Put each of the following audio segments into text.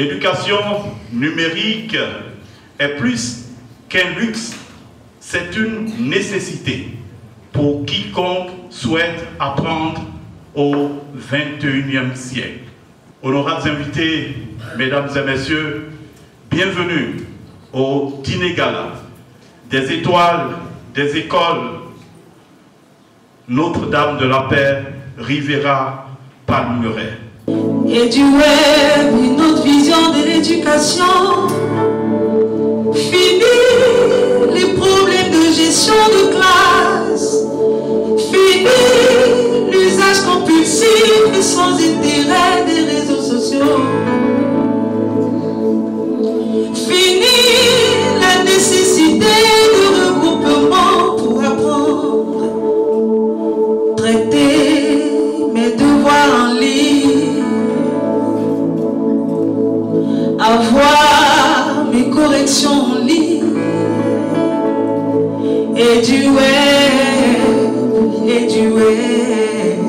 L'éducation numérique est plus qu'un luxe, c'est une nécessité pour quiconque souhaite apprendre au XXIe siècle. Honorables invités, mesdames et messieurs, bienvenue au dîner gala des étoiles des écoles Notre-Dame de la Paix, Rivera, Palmeraie. Et du web, une autre vision de l'éducation. Fini les problèmes de gestion de classe. Fini l'usage compulsif et sans intérêt des réseaux sociaux. Fini la nécessité de regroupement pour apprendre. Traiter mes devoirs en ligne. Avoir mes corrections en ligne. Et du web, et du web.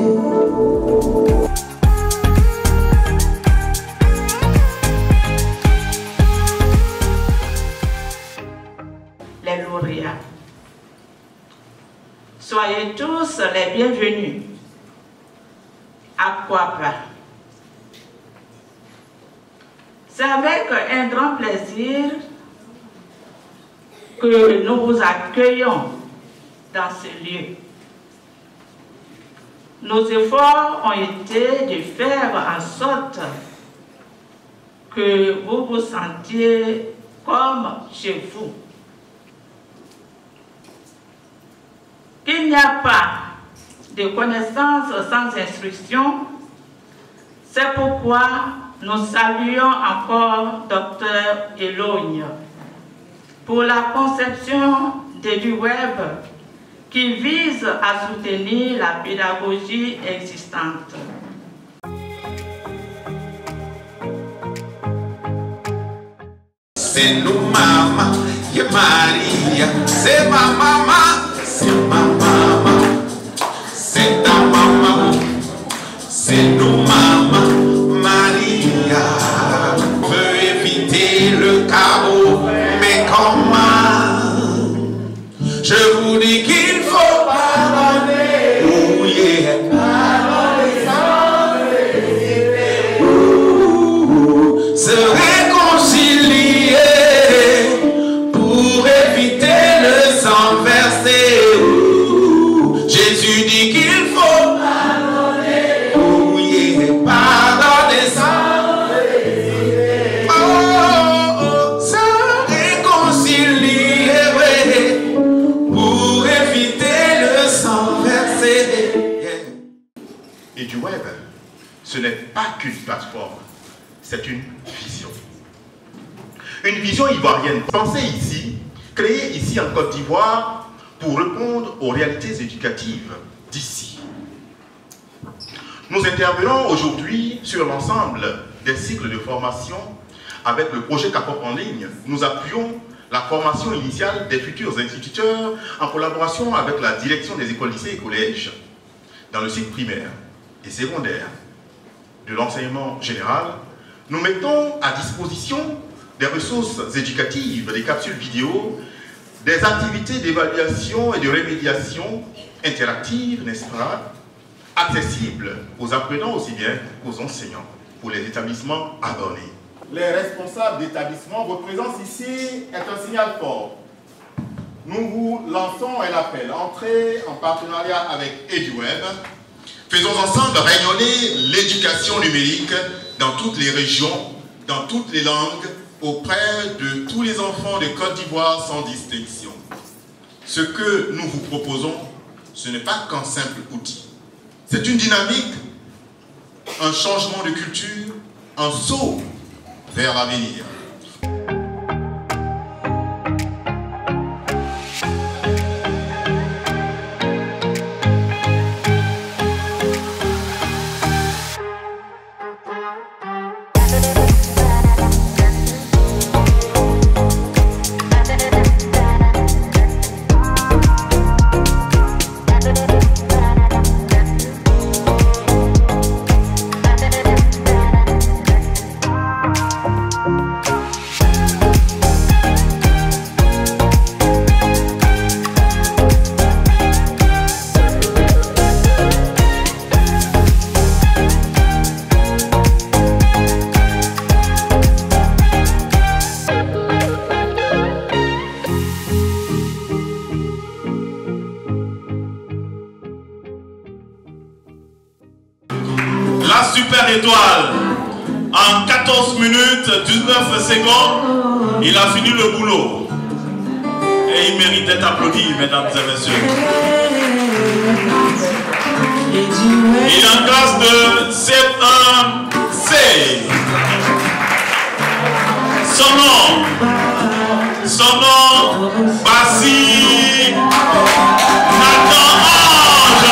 Les lauréats. Soyez tous les bienvenus à Kouapa. C'est avec un grand plaisir que nous vous accueillons dans ce lieu. Nos efforts ont été de faire en sorte que vous vous sentiez comme chez vous. Il n'y a pas de connaissances sans instruction. C'est pourquoi nous saluons encore Dr Elogne pour la conception du web qui vise à soutenir la pédagogie existante. C'est nous maman, y Maria, c'est ma maman, c'est ma maman, c'est ta maman, c'est nous maman, Maria. On veut éviter le chaos, mais comment? Je vous dis qu'il faut pardonner, oh yeah. Se réconcilier pour éviter le sang versé. Jésus dit qu'il faut pardonner, oh yeah, pardonner sans hésiter. Oh, oh, se réconcilier, ouais, pour éviter le sang versé. Et du web, ce n'est pas qu'une plateforme, c'est une vision. Une vision ivoirienne, pensée ici, créée ici en Côte d'Ivoire pour répondre aux réalités éducatives d'ici. Nous intervenons aujourd'hui sur l'ensemble des cycles de formation. Avec le projet CAPOP en ligne, nous appuyons la formation initiale des futurs instituteurs en collaboration avec la direction des écoles, lycées et collèges dans le cycle primaire et secondaire de l'enseignement général. Nous mettons à disposition des ressources éducatives, des capsules vidéo, des activités d'évaluation et de rémédiation interactives, n'est-ce pas, accessibles aux apprenants aussi bien qu'aux enseignants pour les établissements abonnés. Les responsables d'établissement, votre présence ici est un signal fort. Nous vous lançons un appel. Entrez en partenariat avec EduWeb. Faisons ensemble rayonner l'éducation numérique dans toutes les régions, dans toutes les langues, auprès de tous les enfants de Côte d'Ivoire sans distinction. Ce que nous vous proposons, ce n'est pas qu'un simple outil. C'est une dynamique, un changement de culture, un saut vers l'avenir. Super Étoile. En 14 minutes, 19 secondes, il a fini le boulot. Et il mérite d'être applaudi, mesdames et messieurs. Il est en classe de C1C. Son nom, Bassi Nathan Ange.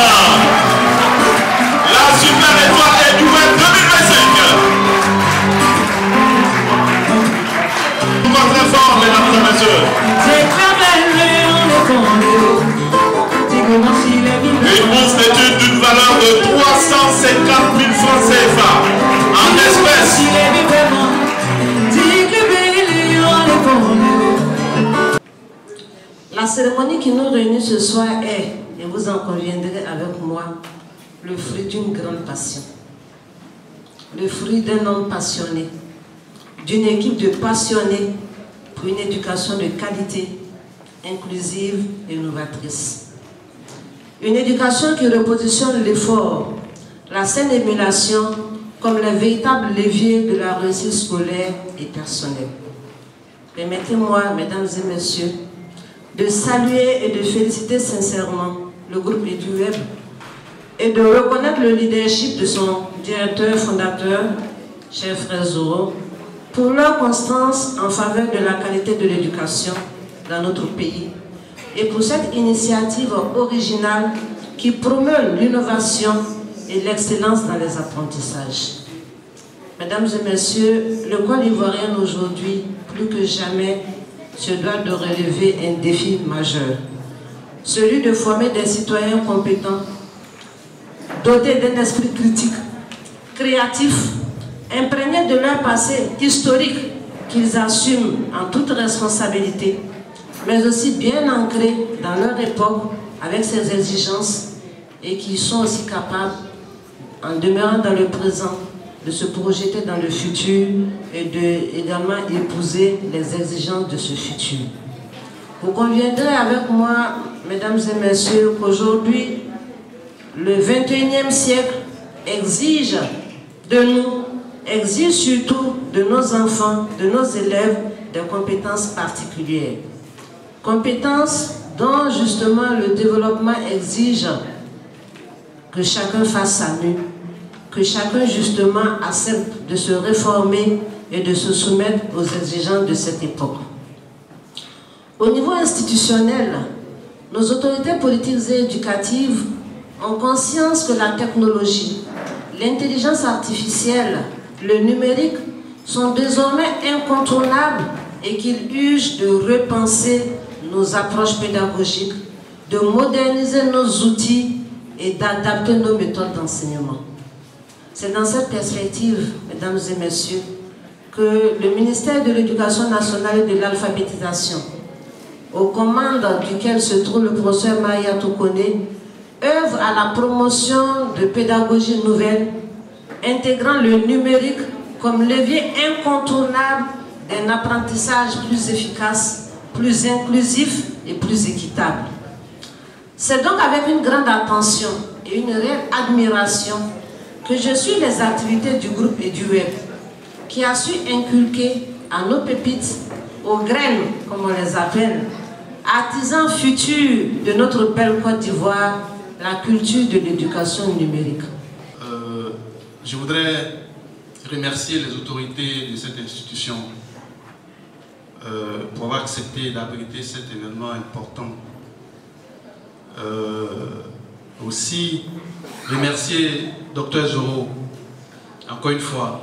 La Super Étoile est du web 2025. Très fort, mesdames et messieurs. Une bourse d'études d'une valeur de 350 000 francs CFA en espèces. La cérémonie qui nous réunit ce soir est, et vous en conviendrez avec moi, le fruit d'une grande passion. Le fruit d'un homme passionné, d'une équipe de passionnés pour une éducation de qualité, inclusive et novatrice. Une éducation qui repositionne l'effort, la saine émulation comme le véritable levier de la réussite scolaire et personnelle. Permettez-moi, mesdames et messieurs, de saluer et de féliciter sincèrement le groupe EduWeb et de reconnaître le leadership de son directeur fondateur, cher frère Zoro, pour leur constance en faveur de la qualité de l'éducation dans notre pays et pour cette initiative originale qui promeut l'innovation et l'excellence dans les apprentissages. Mesdames et messieurs, le Côte d'Ivoirien aujourd'hui, plus que jamais, se doit de relever un défi majeur, celui de former des citoyens compétents, dotés d'un esprit critique, créatif, imprégnés de leur passé historique qu'ils assument en toute responsabilité, mais aussi bien ancrés dans leur époque avec ses exigences et qui sont aussi capables, en demeurant dans le présent, de se projeter dans le futur et de également épouser les exigences de ce futur. Vous conviendrez avec moi, mesdames et messieurs, qu'aujourd'hui, le 21e siècle exige de nous, exige surtout de nos enfants, de nos élèves, des compétences particulières. Compétences dont justement le développement exige que chacun fasse sa mue, que chacun justement accepte de se réformer et de se soumettre aux exigences de cette époque. Au niveau institutionnel, nos autorités politiques et éducatives ont conscience que la technologie, l'intelligence artificielle, le numérique sont désormais incontournables et qu'ils urgent de repenser nos approches pédagogiques, de moderniser nos outils et d'adapter nos méthodes d'enseignement. C'est dans cette perspective, mesdames et messieurs, que le ministère de l'Éducation nationale et de l'alphabétisation, aux commandes duquel se trouve le professeur Maria Toukone, œuvre à la promotion de pédagogies nouvelles, intégrant le numérique comme levier incontournable d'un apprentissage plus efficace, plus inclusif et plus équitable. C'est donc avec une grande attention et une réelle admiration que je suis les activités du groupe EduWeb, qui a su inculquer à nos pépites, aux graines, comme on les appelle, artisans futurs de notre belle Côte d'Ivoire, la culture de l'éducation numérique. Je voudrais remercier les autorités de cette institution pour avoir accepté d'abriter cet événement important. Aussi remercier Dr Zoro, encore une fois,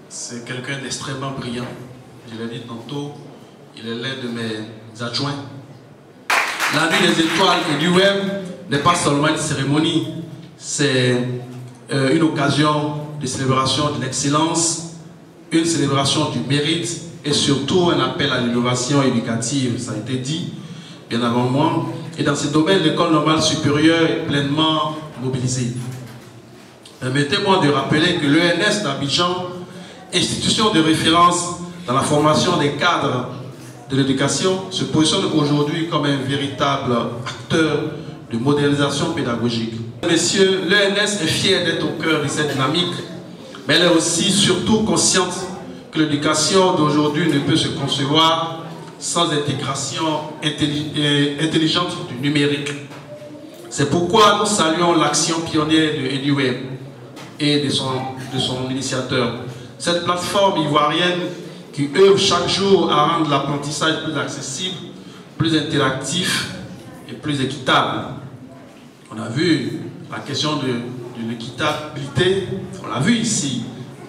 c'est quelqu'un d'extrêmement brillant, je l'ai dit tantôt, il est l'un de mes adjoints. La nuit des étoiles et du web n'est pas seulement une cérémonie, c'est une occasion de célébration de l'excellence, une célébration du mérite et surtout un appel à l'innovation éducative, ça a été dit bien avant moi. Et dans ce domaine, l'école normale supérieure est pleinement mobilisée. Permettez-moi de rappeler que l'ENS d'Abidjan, institution de référence dans la formation des cadres de l'éducation, se positionne aujourd'hui comme un véritable acteur de modernisation pédagogique. Messieurs, l'ENS est fière d'être au cœur de cette dynamique, mais elle est aussi surtout consciente que l'éducation d'aujourd'hui ne peut se concevoir sans intégration intelligente du numérique. C'est pourquoi nous saluons l'action pionnière de EduWeb et de son initiateur. Cette plateforme ivoirienne qui œuvre chaque jour à rendre l'apprentissage plus accessible, plus interactif et plus équitable. On a vu la question de l'équitabilité, on l'a vu ici.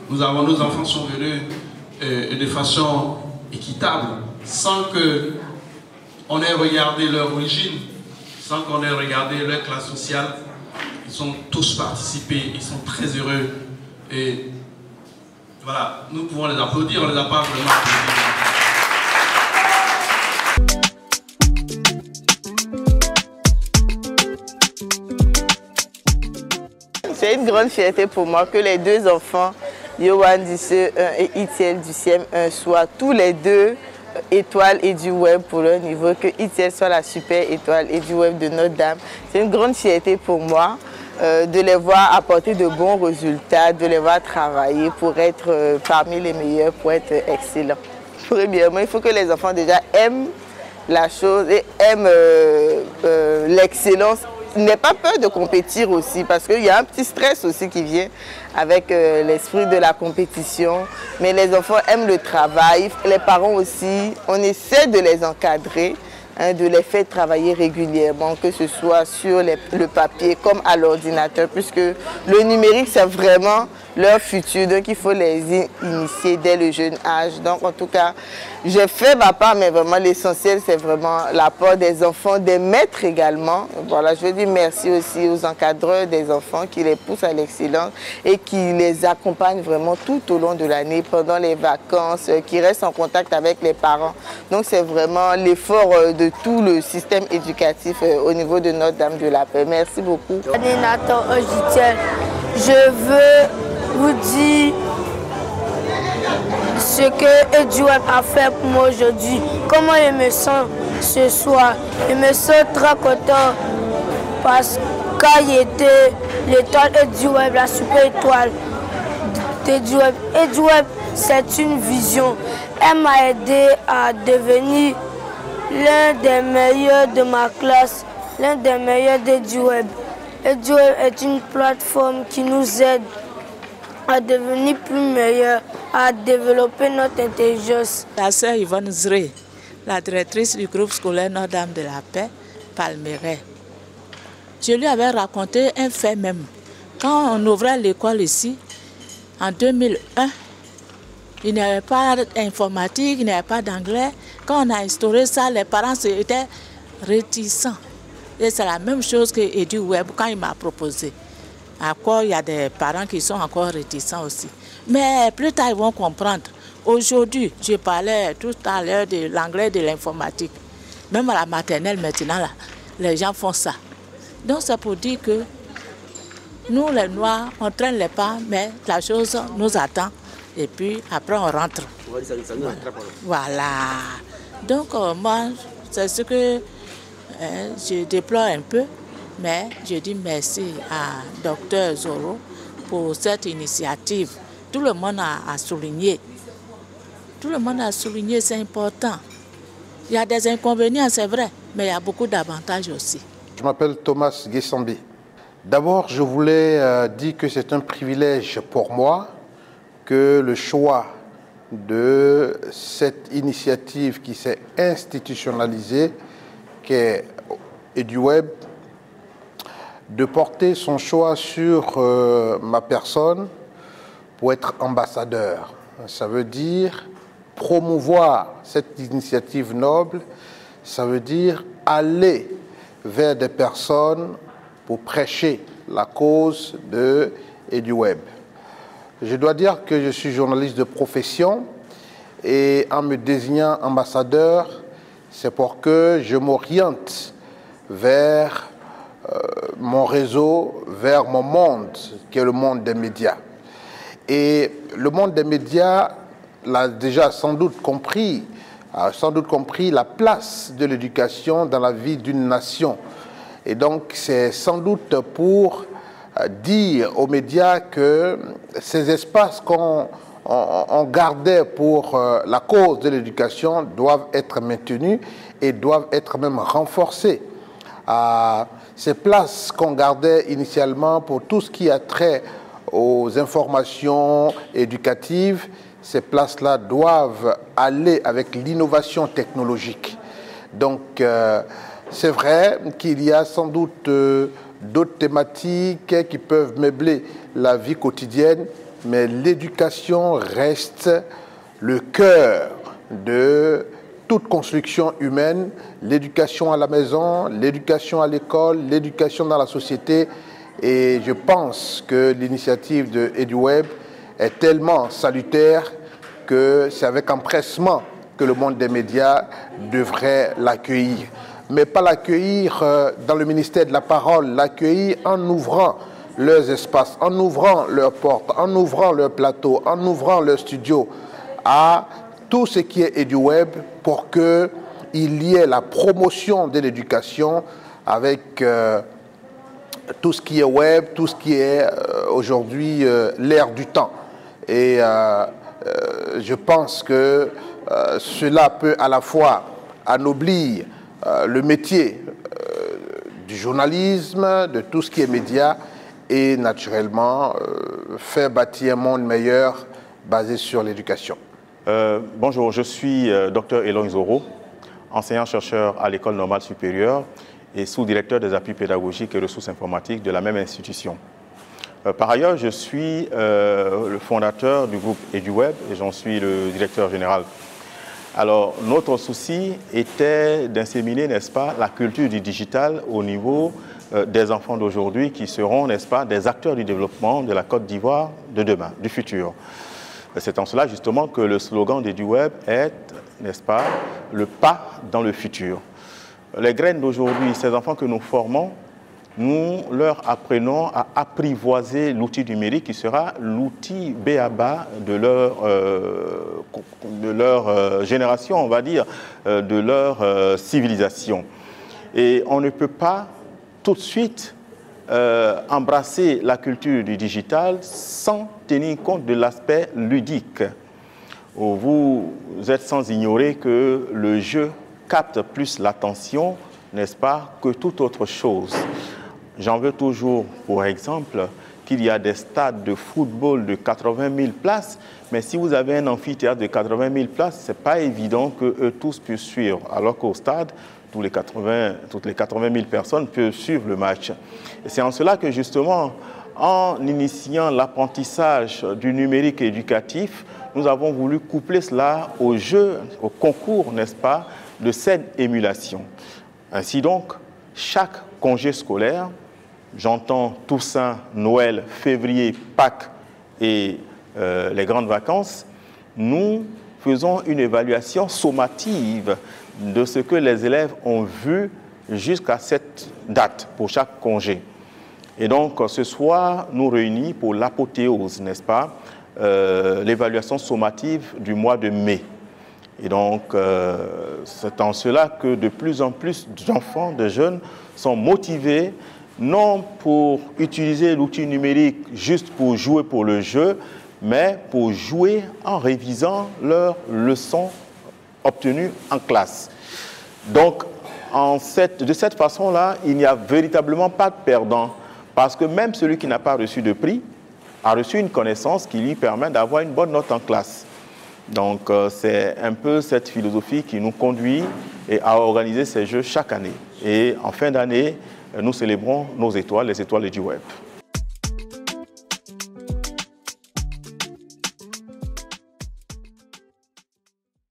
Nos enfants sont venus de façon équitable, sans qu'on ait regardé leur origine, sans qu'on ait regardé leur classe sociale. Ils ont tous participé, ils sont très heureux. Et voilà, nous pouvons les applaudir, on ne les a pas vraiment applaudis. C'est une grande fierté pour moi que les deux enfants, Yohan du CE1 et Itiel du CM1, soient tous les deux étoiles EduWeb pour leur niveau, que Itiel soit la super étoile EduWeb de Notre-Dame. C'est une grande fierté pour moi de les voir apporter de bons résultats, de les voir travailler pour être parmi les meilleurs, pour être excellents. Premièrement, il faut que les enfants déjà aiment la chose et aiment l'excellence. N'aie pas peur de compétir aussi, parce qu'il y a un petit stress aussi qui vient avec l'esprit de la compétition. Mais les enfants aiment le travail, les parents aussi, on essaie de les encadrer, de les faire travailler régulièrement, que ce soit sur le papier comme à l'ordinateur, puisque le numérique c'est vraiment leur futur, donc il faut les initier dès le jeune âge. Donc en tout cas, j'ai fait ma part, mais vraiment l'essentiel c'est vraiment l'apport des enfants, des maîtres également. Voilà, je veux dire merci aussi aux encadreurs des enfants qui les poussent à l'excellence et qui les accompagnent vraiment tout au long de l'année, pendant les vacances, qui restent en contact avec les parents. Donc c'est vraiment l'effort de tout le système éducatif au niveau de Notre-Dame de la Paix. Merci beaucoup. Je veux vous dire ce que EduWeb a fait pour moi aujourd'hui. Comment je me sens ce soir. Je me sens très content parce que quand j'étais l'étoile EduWeb, la super étoile d'EduWeb, EduWeb c'est une vision. Elle m'a aidé à devenir l'un des meilleurs de ma classe, l'un des meilleurs d'EduWeb. EduWeb est une plateforme qui nous aide à devenir plus meilleurs, à développer notre intelligence. La sœur Yvonne Zré, la directrice du groupe scolaire Notre-Dame de la Paix, Palmeraie. Je lui avais raconté un fait même. Quand on ouvrait l'école ici, en 2001, il n'y avait pas d'informatique, il n'y avait pas d'anglais. Quand on a instauré ça, les parents étaient réticents. Et c'est la même chose que EduWeb quand il m'a proposé. Encore, il y a des parents qui sont encore réticents aussi. Mais plus tard, ils vont comprendre. Aujourd'hui, je parlais tout à l'heure de l'anglais de l'informatique. Même à la maternelle maintenant, là, les gens font ça. Donc c'est pour dire que nous, les Noirs, on traîne les pas, mais la chose nous attend. Et puis après, on rentre. Voilà. Donc moi, c'est ce que je déplore un peu. Mais je dis merci à Dr Zoro pour cette initiative. Tout le monde a souligné. Tout le monde a souligné, c'est important. Il y a des inconvénients, c'est vrai, mais il y a beaucoup d'avantages aussi. Je m'appelle Thomas Guessambi. D'abord, je voulais dire que c'est un privilège pour moi que le choix de cette initiative qui s'est institutionnalisée, qui est EduWeb, de porter son choix sur ma personne pour être ambassadeur. Ça veut dire promouvoir cette initiative noble, ça veut dire aller vers des personnes pour prêcher la cause de EduWeb. Je dois dire que je suis journaliste de profession et en me désignant ambassadeur, c'est pour que je m'oriente vers mon réseau, vers mon monde, qui est le monde des médias. Et le monde des médias l'a déjà sans doute compris, a sans doute compris la place de l'éducation dans la vie d'une nation. Et donc, c'est sans doute pour dire aux médias que ces espaces qu'on gardait pour la cause de l'éducation doivent être maintenus et doivent être même renforcés. Ces places qu'on gardait initialement pour tout ce qui a trait aux informations éducatives, ces places-là doivent aller avec l'innovation technologique. Donc, c'est vrai qu'il y a sans doute d'autres thématiques qui peuvent meubler la vie quotidienne, mais l'éducation reste le cœur de toute construction humaine, l'éducation à la maison, l'éducation à l'école, l'éducation dans la société. Et je pense que l'initiative de EduWeb est tellement salutaire que c'est avec empressement que le monde des médias devrait l'accueillir. Mais pas l'accueillir dans le ministère de la parole, l'accueillir en ouvrant leurs espaces, en ouvrant leurs portes, en ouvrant leurs plateaux, en ouvrant leurs studios à tout ce qui est EduWeb pour qu'il y ait la promotion de l'éducation avec tout ce qui est web, tout ce qui est aujourd'hui l'ère du temps. Et je pense que cela peut à la fois anoblir le métier du journalisme, de tout ce qui est média, et naturellement faire bâtir un monde meilleur basé sur l'éducation. Bonjour, je suis Dr Elon Zoro, enseignant-chercheur à l'École normale supérieure et sous-directeur des appuis pédagogiques et ressources informatiques de la même institution. Par ailleurs, je suis le fondateur du groupe EduWeb et j'en suis le directeur général. Alors, notre souci était d'inséminer, n'est-ce pas, la culture du digital au niveau des enfants d'aujourd'hui qui seront, n'est-ce pas, des acteurs du développement de la Côte d'Ivoire de demain, du futur. C'est en cela, justement, que le slogan d'EduWeb est, n'est-ce pas, le pas dans le futur. Les graines d'aujourd'hui, ces enfants que nous formons, nous leur apprenons à apprivoiser l'outil numérique qui sera l'outil b.a.-ba de leur génération, on va dire, de leur civilisation. Et on ne peut pas tout de suite embrasser la culture du digital sans tenir compte de l'aspect ludique. Vous êtes sans ignorer que le jeu capte plus l'attention, n'est-ce pas, que toute autre chose. J'en veux toujours pour exemple qu'il y a des stades de football de 80 000 places, mais si vous avez un amphithéâtre de 80 000 places, ce n'est pas évident qu'eux tous puissent suivre, alors qu'au stade, toutes les 80 000 personnes peuvent suivre le match. Et c'est en cela que justement, en initiant l'apprentissage du numérique éducatif, nous avons voulu coupler cela au jeu, au concours, n'est-ce pas, de cette émulation. Ainsi donc, chaque congé scolaire, j'entends Toussaint, Noël, février, Pâques et les grandes vacances, nous faisons une évaluation sommative de ce que les élèves ont vu jusqu'à cette date pour chaque congé. Et donc, ce soir, nous réunis pour l'apothéose, n'est-ce pas, l'évaluation sommative du mois de mai. Et donc, c'est en cela que de plus en plus d'enfants, de jeunes, sont motivés, non pour utiliser l'outil numérique juste pour jouer pour le jeu, mais pour jouer en révisant leurs leçons obtenues en classe. Donc, de cette façon-là, il n'y a véritablement pas de perdant, parce que même celui qui n'a pas reçu de prix a reçu une connaissance qui lui permet d'avoir une bonne note en classe. Donc, c'est un peu cette philosophie qui nous conduit à organiser ces jeux chaque année. Et en fin d'année, nous célébrons nos étoiles, les étoiles EduWeb.